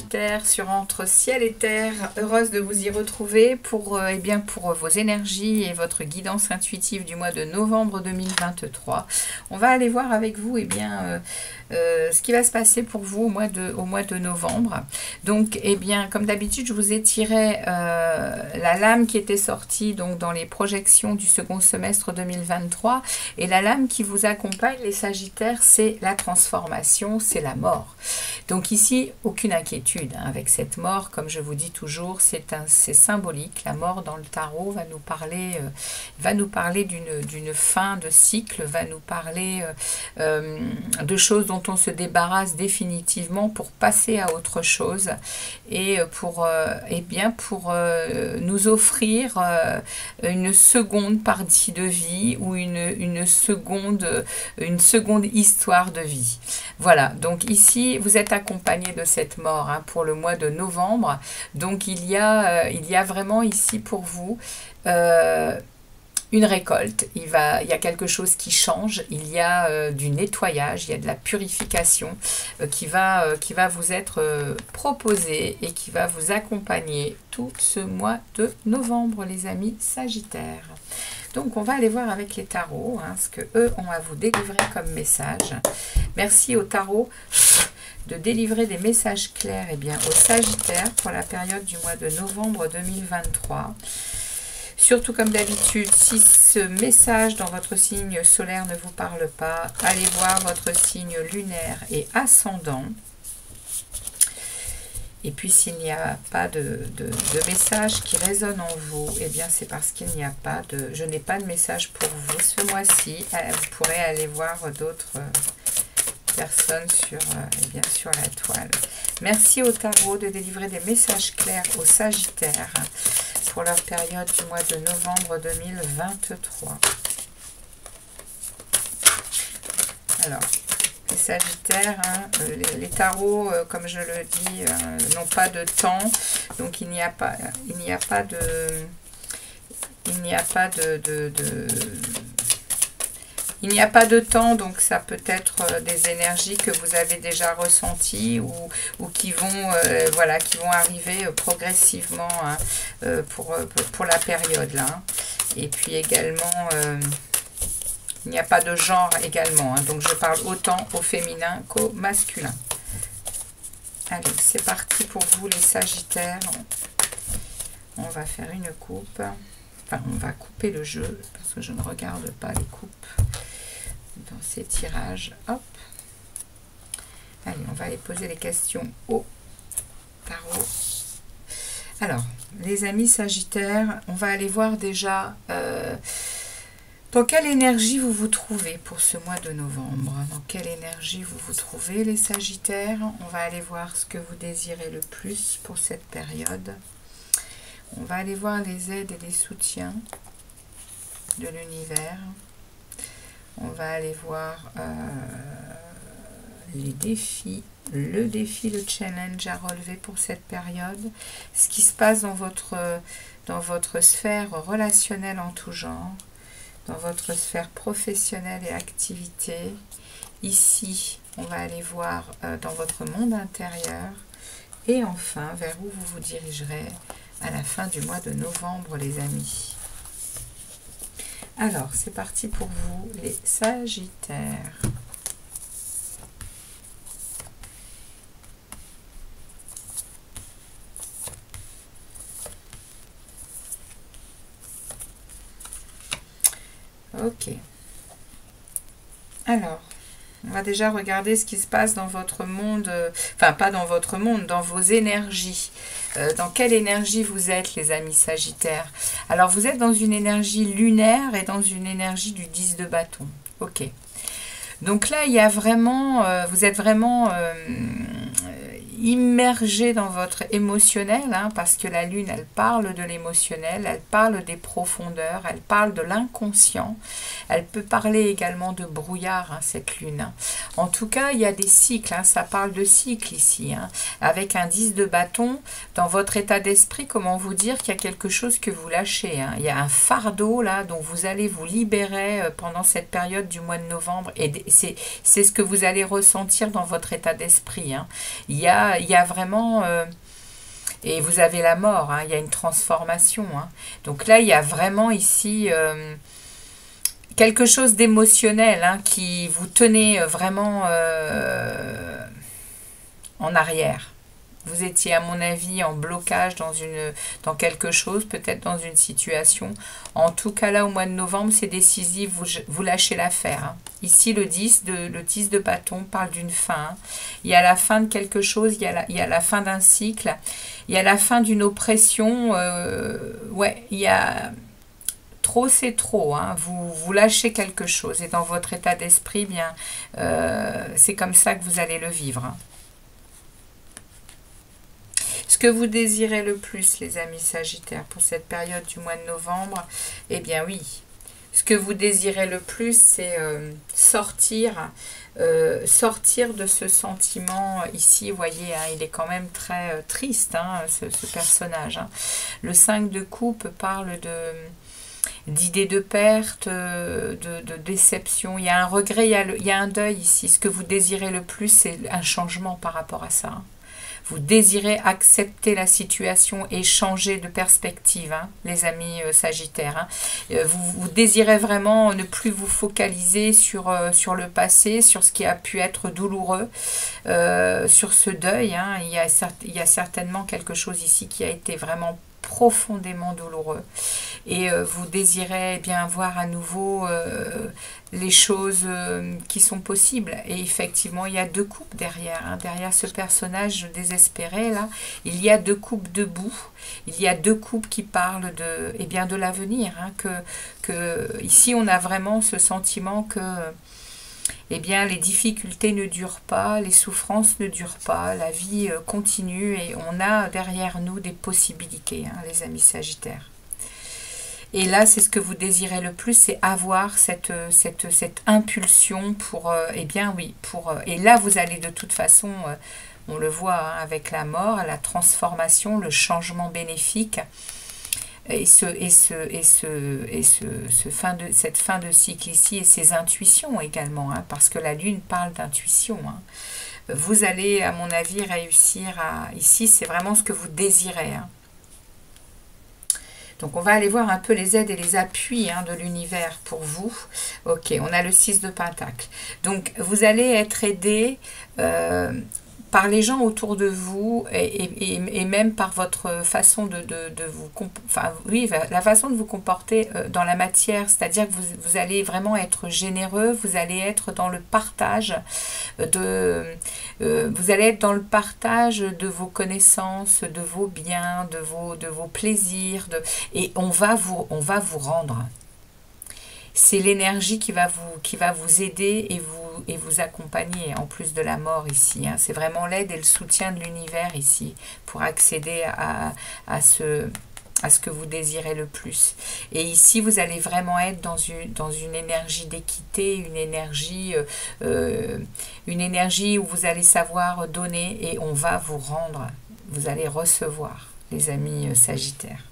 Sagittaire sur Entre ciel et terre, heureuse de vous y retrouver pour, pour vos énergies et votre guidance intuitive du mois de novembre 2023. On va aller voir avec vous ce qui va se passer pour vous au mois de novembre. Donc, comme d'habitude, je vous ai tiré la lame qui était sortie donc, dans les projections du second semestre 2023. Et la lame qui vous accompagne, les Sagittaires, c'est la transformation, c'est la mort. Donc ici, aucune inquiétude avec cette mort. Comme je vous dis toujours, c'est symbolique. La mort dans le tarot va nous parler d'une fin de cycle, va nous parler de choses dont on se débarrasse définitivement pour passer à autre chose et pour nous offrir une seconde partie de vie ou une seconde histoire de vie. Voilà, donc ici, vous êtes accompagné de cette mort pour le mois de novembre. Donc il y a vraiment ici pour vous une récolte, il y a quelque chose qui change, il y a du nettoyage, il y a de la purification qui va vous être proposée et qui va vous accompagner tout ce mois de novembre, les amis Sagittaires. Donc on va aller voir avec les tarots ce que eux ont à vous délivrer comme message. Merci aux tarots de délivrer des messages clairs aux Sagittaires pour la période du mois de novembre 2023. Surtout comme d'habitude, si ce message dans votre signe solaire ne vous parle pas, allez voir votre signe lunaire et ascendant. Et puis s'il n'y a pas de message qui résonne en vous, c'est parce qu'il n'y a pas je n'ai pas de message pour vous ce mois-ci. Vous pourrez aller voir d'autres personnes sur la toile. Merci au tarot de délivrer des messages clairs aux Sagittaires pour leur période du mois de novembre 2023. Alors, les Sagittaires, les tarots, comme je le dis, n'ont pas de temps, donc il n'y a pas de temps, donc ça peut être des énergies que vous avez déjà ressenties ou qui vont arriver progressivement pour la période là. Et puis également, il n'y a pas de genre également, donc je parle autant au féminin qu'au masculin. Allez, c'est parti pour vous les Sagittaires. On va faire une coupe. Enfin, on va couper le jeu parce que je ne regarde pas les coupes dans ces tirages. Hop. Allez, on va aller poser les questions au tarot. Alors, les amis Sagittaires, on va aller voir déjà dans quelle énergie vous vous trouvez pour ce mois de novembre. Dans quelle énergie vous vous trouvez les Sagittaires. On va aller voir ce que vous désirez le plus pour cette période. On va aller voir les aides et les soutiens de l'univers. On va aller voir les défis, le challenge à relever pour cette période. Ce qui se passe dans votre sphère relationnelle en tout genre, dans votre sphère professionnelle et activité. Ici, on va aller voir dans votre monde intérieur. Et enfin, vers où vous vous dirigerez à la fin du mois de novembre, les amis. Alors, c'est parti pour vous, les Sagittaires. Ok. Alors, on va déjà regarder ce qui se passe dans votre monde, enfin pas dans votre monde, dans vos énergies. Dans quelle énergie vous êtes, les amis Sagittaires? Alors, vous êtes dans une énergie lunaire et dans une énergie du 10 de bâton. Ok. Donc là, il y a vraiment, vous êtes vraiment immergé dans votre émotionnel, parce que la lune, elle parle de l'émotionnel, elle parle des profondeurs, elle parle de l'inconscient, elle peut parler également de brouillard, cette lune. En tout cas, il y a des cycles, ça parle de cycle ici, avec un 10 de bâton, dans votre état d'esprit, comment vous dire qu'il y a quelque chose que vous lâchez, il y a un fardeau là, dont vous allez vous libérer pendant cette période du mois de novembre, et c'est ce que vous allez ressentir dans votre état d'esprit, il y a il y a vraiment... et vous avez la mort, hein, il y a une transformation. Hein. Donc là, il y a vraiment ici quelque chose d'émotionnel hein, qui vous tenait vraiment en arrière. Vous étiez, à mon avis, en blocage dans quelque chose, peut-être dans une situation. En tout cas, là, au mois de novembre, c'est décisif, vous lâchez l'affaire. Hein. Ici, le 10 de bâton parle d'une fin. Hein. Il y a la fin de quelque chose, il y a la fin d'un cycle, il y a la fin d'une oppression. Ouais, il y a... Trop, c'est trop. Hein. Vous lâchez quelque chose. Et dans votre état d'esprit, bien, c'est comme ça que vous allez le vivre. Hein. Ce que vous désirez le plus, les amis Sagittaires, pour cette période du mois de novembre, eh bien oui. Ce que vous désirez le plus, c'est sortir de ce sentiment. Ici, vous voyez, hein, il est quand même très triste, hein, ce personnage. Hein. Le 5 de coupe parle d'idées de perte, de déception. Il y a un regret, il y a un deuil ici. Ce que vous désirez le plus, c'est un changement par rapport à ça. Hein. Vous désirez accepter la situation et changer de perspective, hein, les amis Sagittaires. Hein. Vous désirez vraiment ne plus vous focaliser sur le passé, sur ce qui a pu être douloureux, sur ce deuil. Hein. Il y a certainement quelque chose ici qui a été vraiment profondément douloureux. Et vous désirez eh bien voir à nouveau les choses qui sont possibles. Et effectivement, il y a deux coupes derrière. Hein. Derrière ce personnage désespéré, là, il y a deux coupes debout. Il y a deux coupes qui parlent eh bien, de l'avenir. Hein. Ici, on a vraiment ce sentiment que eh bien, les difficultés ne durent pas, les souffrances ne durent pas, la vie continue et on a derrière nous des possibilités, hein, les amis Sagittaires. Et là, c'est ce que vous désirez le plus, c'est avoir cette impulsion pour, eh bien oui, et là, vous allez de toute façon, on le voit hein, avec la mort, la transformation, le changement bénéfique, cette fin de cycle ici et ces intuitions également, hein, parce que la lune parle d'intuition. Hein. Vous allez, à mon avis, réussir à... Ici, c'est vraiment ce que vous désirez. Hein. Donc, on va aller voir un peu les aides et les appuis hein, de l'univers pour vous. Ok, on a le 6 de Pentacle. Donc, vous allez être aidé... par les gens autour de vous et même par votre façon de vous... Enfin, oui, la façon de vous comporter dans la matière, c'est-à-dire que vous allez vraiment être généreux, vous allez être dans le partage vous allez être dans le partage de vos connaissances, de vos biens, de vos plaisirs, et on va vous rendre. C'est l'énergie qui va vous aider et vous accompagner, en plus de la mort ici. Hein. C'est vraiment l'aide et le soutien de l'univers ici, pour accéder à ce que vous désirez le plus. Et ici, vous allez vraiment être dans une énergie d'équité, une énergie où vous allez savoir donner et on va vous rendre. Vous allez recevoir, les amis Sagittaires.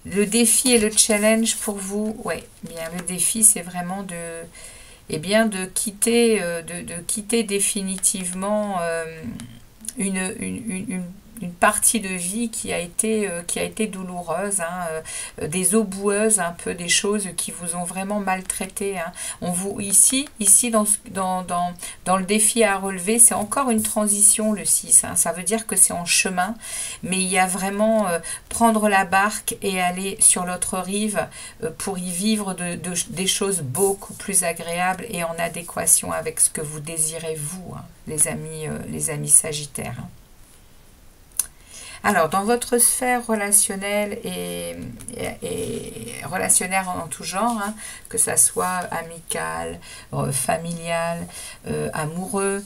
Le défi et le challenge pour vous, ouais, bien le défi c'est vraiment de quitter définitivement une partie de vie qui a été douloureuse, hein, des eaux boueuses, un peu des choses qui vous ont vraiment maltraité. Hein. Ici dans le défi à relever, c'est encore une transition le 6. Hein. Ça veut dire que c'est en chemin, mais il y a vraiment prendre la barque et aller sur l'autre rive pour y vivre des choses beaucoup plus agréables et en adéquation avec ce que vous désirez vous, hein, les amis Sagittaires. Hein. Alors, dans votre sphère relationnelle et relationnelle en tout genre, hein, que ça soit amical, familial, amoureux,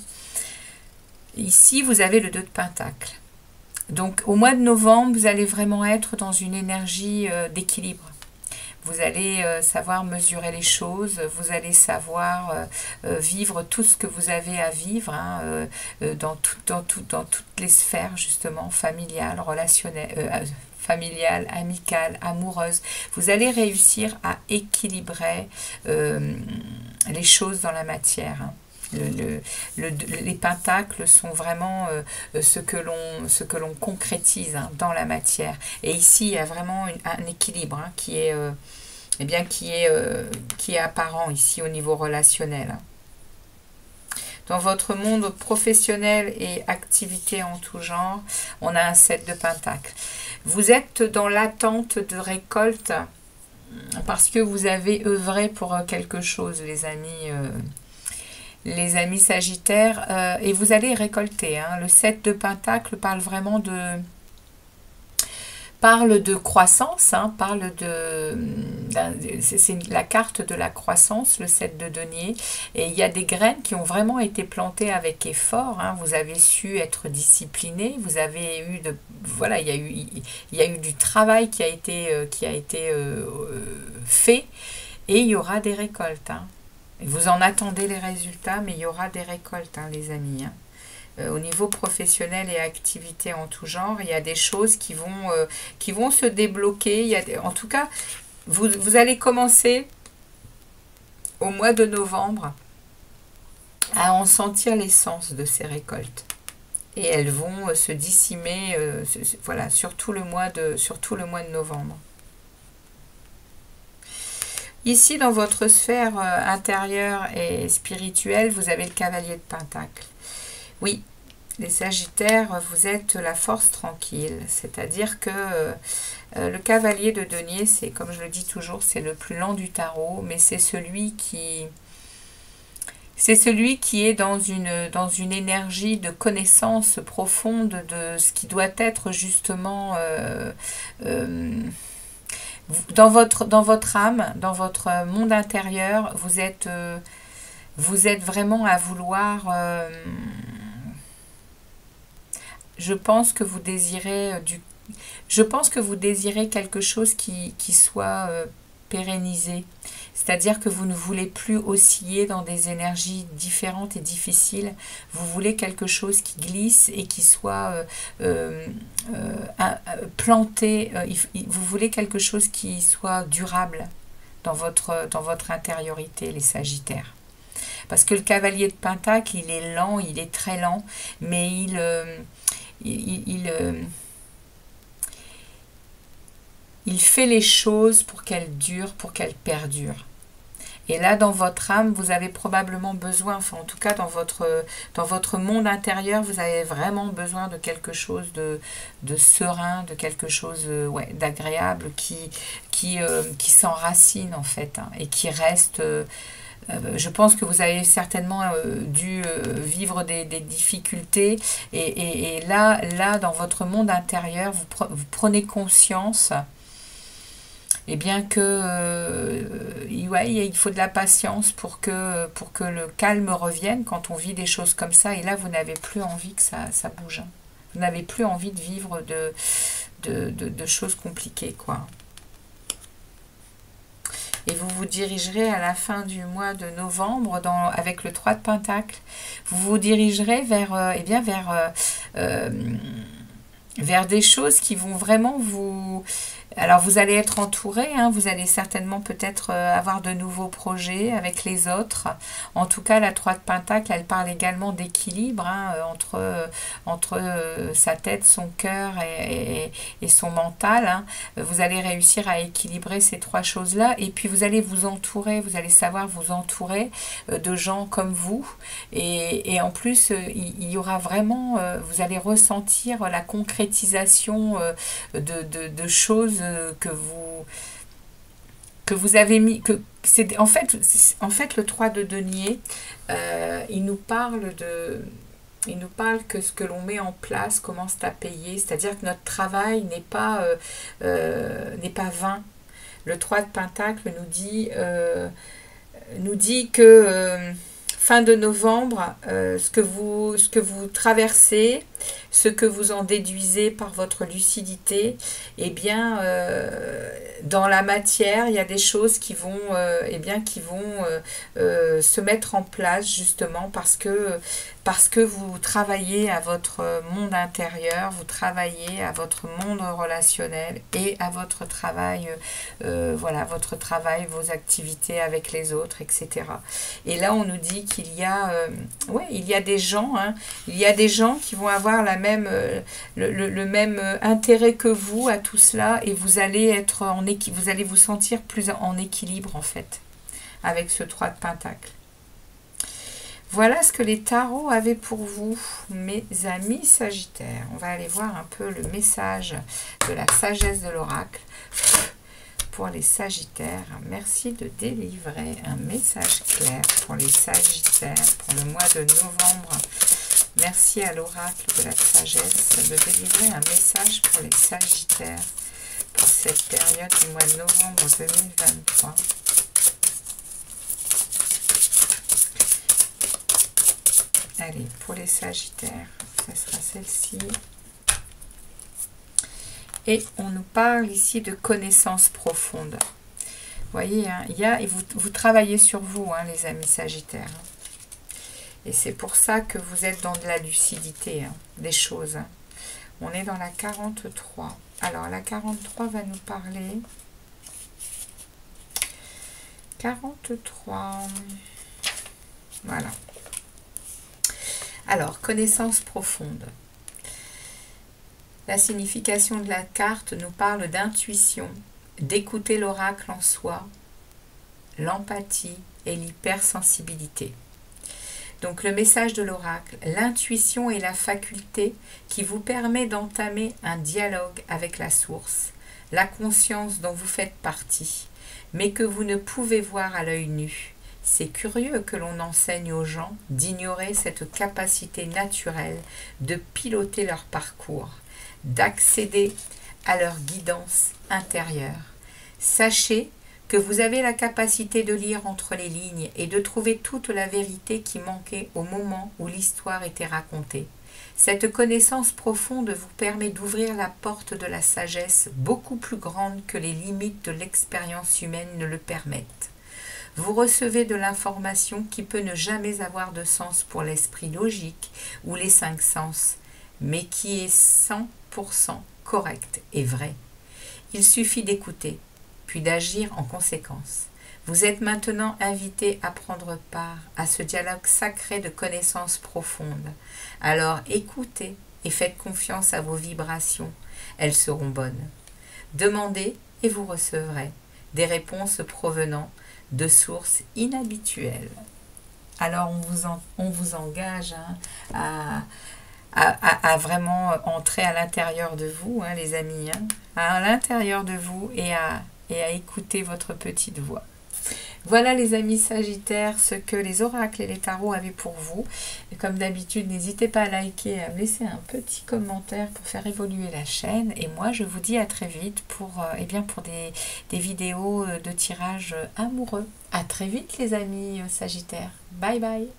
ici, vous avez le 2 de Pentacle. Donc, au mois de novembre, vous allez vraiment être dans une énergie d'équilibre. Vous allez savoir mesurer les choses, vous allez savoir vivre tout ce que vous avez à vivre hein, dans toutes les sphères justement, familiales, relationnelles, familiale, amicale, amoureuse. Vous allez réussir à équilibrer les choses dans la matière. Hein. Les pentacles sont vraiment ce que l'on concrétise hein, dans la matière. Et ici, il y a vraiment un équilibre hein, eh bien, qui est apparent ici au niveau relationnel. Dans votre monde professionnel et activité en tout genre, on a un 7 de pentacles. Vous êtes dans l'attente de récolte parce que vous avez œuvré pour quelque chose, les amis sagittaires, et vous allez récolter. Hein. Le 7 de pentacles parle vraiment de croissance, hein, c'est la carte de la croissance, le 7 de denier, et il y a des graines qui ont vraiment été plantées avec effort, hein, vous avez su être discipliné, vous avez eu voilà, il y a eu du travail qui a été fait, et il y aura des récoltes, hein. Vous en attendez les résultats, mais il y aura des récoltes, hein, les amis, hein. Au niveau professionnel et activité en tout genre, il y a des choses qui vont se débloquer. En tout cas, vous allez commencer au mois de novembre à en sentir l'essence de ces récoltes. Et elles vont se dissimer voilà, sur tout le mois de novembre. Ici, dans votre sphère intérieure et spirituelle, vous avez le cavalier de Pentacle. Oui, les Sagittaires, vous êtes la force tranquille, c'est-à-dire que le cavalier de denier, c'est, comme je le dis toujours, c'est le plus lent du tarot, mais c'est celui qui est dans une énergie de connaissance profonde de ce qui doit être justement dans votre âme, dans votre monde intérieur, vous êtes vraiment à vouloir... je pense que vous désirez quelque chose qui soit pérennisé. C'est-à-dire que vous ne voulez plus osciller dans des énergies différentes et difficiles. Vous voulez quelque chose qui glisse et qui soit planté. Vous voulez quelque chose qui soit durable dans votre intériorité, les Sagittaires. Parce que le cavalier de Pentacle, il est lent, il est très lent, mais il fait les choses pour qu'elles durent, pour qu'elles perdurent. Et là, dans votre âme, vous avez probablement besoin, enfin en tout cas dans votre monde intérieur, vous avez vraiment besoin de quelque chose de serein, de quelque chose d'agréable qui s'enracine en fait, hein, et qui reste... je pense que vous avez certainement dû vivre des difficultés et là, dans votre monde intérieur, vous prenez conscience et bien que il faut de la patience pour que le calme revienne quand on vit des choses comme ça. Et là, vous n'avez plus envie que ça bouge. Vous n'avez plus envie de vivre de choses compliquées, quoi. Et vous vous dirigerez à la fin du mois de novembre avec le 3 de Pentacle. Vous vous dirigerez vers des choses qui vont vraiment vous... Alors vous allez être entouré, hein, vous allez certainement peut-être avoir de nouveaux projets avec les autres. En tout cas, la 3 de Pentacle, elle parle également d'équilibre, hein, entre sa tête, son cœur et son mental, hein. Vous allez réussir à équilibrer ces trois choses-là. Et puis vous allez vous entourer, vous allez savoir vous entourer de gens comme vous. Et en plus, il y aura vraiment, vous allez ressentir la concrétisation de choses que vous avez mis, en fait le 3 de denier, il nous parle que ce que l'on met en place commence à payer, c'est-à-dire que notre travail n'est pas vain. Le 3 de Pentacle nous dit que fin de novembre, ce que vous traversez, Ce que vous en déduisez par votre lucidité, eh bien, dans la matière, il y a des choses qui vont, se mettre en place justement parce que vous travaillez à votre monde intérieur, vous travaillez à votre monde relationnel et à votre travail, votre travail, vos activités avec les autres, etc. Et là, on nous dit qu'il y a, il y a des gens, hein, il y a des gens qui vont avoir le même intérêt que vous à tout cela, et vous allez vous allez vous sentir plus en équilibre en fait, avec ce 3 de Pentacle. Voilà ce que les tarots avaient pour vous, mes amis Sagittaires. On va aller voir un peu le message de la sagesse de l'oracle pour les Sagittaires. Merci de délivrer un message clair pour les Sagittaires pour le mois de novembre. Merci à l'oracle de la sagesse de délivrer un message pour les Sagittaires pour cette période du mois de novembre 2023. Allez, pour les Sagittaires, ça sera celle-ci. Et on nous parle ici de connaissances profondes. Vous voyez, hein, vous travaillez sur vous, hein, les amis Sagittaires. Et c'est pour ça que vous êtes dans de la lucidité, hein, des choses. Hein. On est dans la 43. Alors, la 43 va nous parler. 43. Voilà. Alors, connaissance profonde. La signification de la carte nous parle d'intuition, d'écouter l'oracle en soi, l'empathie et l'hypersensibilité. Donc le message de l'oracle, l'intuition est la faculté qui vous permet d'entamer un dialogue avec la source, la conscience dont vous faites partie, mais que vous ne pouvez voir à l'œil nu. C'est curieux que l'on enseigne aux gens d'ignorer cette capacité naturelle de piloter leur parcours, d'accéder à leur guidance intérieure. Sachez que vous avez la capacité de lire entre les lignes et de trouver toute la vérité qui manquait au moment où l'histoire était racontée. Cette connaissance profonde vous permet d'ouvrir la porte de la sagesse beaucoup plus grande que les limites de l'expérience humaine ne le permettent. Vous recevez de l'information qui peut ne jamais avoir de sens pour l'esprit logique ou les 5 sens, mais qui est 100% correcte et vraie. Il suffit d'écouter, puis d'agir en conséquence. Vous êtes maintenant invité à prendre part à ce dialogue sacré de connaissances profondes. Alors écoutez et faites confiance à vos vibrations. Elles seront bonnes. Demandez et vous recevrez des réponses provenant de sources inhabituelles. Alors on vous engage, hein, à vraiment entrer à l'intérieur de vous, hein, les amis, hein, à l'intérieur de vous et à écouter votre petite voix. Voilà les amis Sagittaires, ce que les oracles et les tarots avaient pour vous. Et comme d'habitude, n'hésitez pas à liker et à me laisser un petit commentaire pour faire évoluer la chaîne. Et moi, je vous dis à très vite pour des vidéos de tirage amoureux. À très vite les amis Sagittaires. Bye bye.